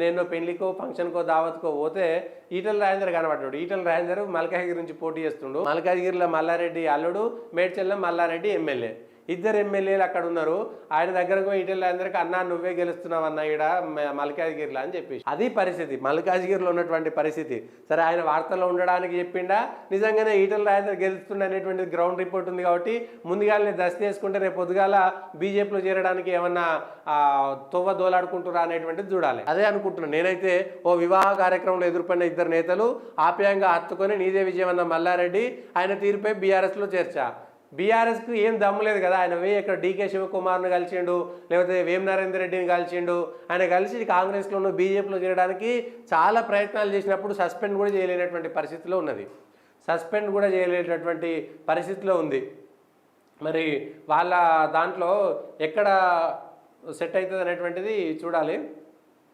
నేను పెళ్లికో ఫంక్షన్కో దావత్కో పోతే ఈటల రాజేందర్ కనబడ్డాడు. ఈటల రాజేందర్ మల్కాజ్గిరి నుంచి పోటీ చేస్తుండు. మల్కాజ్గిరిలో మల్లారెడ్డి అల్లుడు, మేడ్చల్లో మల్లారెడ్డి ఎమ్మెల్యే. ఇద్దరు ఎమ్మెల్యేలు అక్కడ ఉన్నారు. ఆయన దగ్గరకు ఈటల రాజేందర్కి అన్నా నువ్వే గెలుస్తున్నావు అన్న ఈడ మల్కాజ్గిరిలో అని చెప్పేసి. అది పరిస్థితి మల్కాజ్గిరిలో ఉన్నటువంటి పరిస్థితి. సరే ఆయన వార్తల్లో ఉండడానికి చెప్పిండా, నిజంగానే ఈటల రాజేందర్ గెలుస్తుండ అనేటువంటి గ్రౌండ్ రిపోర్ట్ ఉంది కాబట్టి ముందుగానే దశ చేసుకుంటే రేపు పొద్దుగాల బీజేపీలో చేరడానికి ఏమన్నా తొవ్వ దోలాడుకుంటురా అనేటువంటిది చూడాలి. అదే అనుకుంటున్నాను నేనైతే. ఓ వివాహ కార్యక్రమంలో ఎదుర్కొన్న ఇద్దరు నేతలు ఆప్యాయంగా హత్తుకొని నీదే విజయం అన్న మల్లారెడ్డి ఆయన తీరుపై బీఆర్ఎస్లో చేర్చా. బీఆర్ఎస్కు ఏం దమ్ము లేదు కదా. ఆయన పోయి ఇక్కడ డీకే శివకుమార్ను కలిసిండు, లేకపోతే వేం నరేందర్ రెడ్డిని కలిసిండు. ఆయన కలిసి కాంగ్రెస్లోనూ బీజేపీలో చేరడానికి చాలా ప్రయత్నాలు చేసినప్పుడు సస్పెండ్ కూడా చేయలేనటువంటి పరిస్థితిలో ఉన్నది. సస్పెండ్ కూడా చేయలేనటువంటి పరిస్థితిలో ఉంది. మరి వాళ్ళ దాంట్లో ఎక్కడ సెట్ అవుతుంది అనేటువంటిది చూడాలి.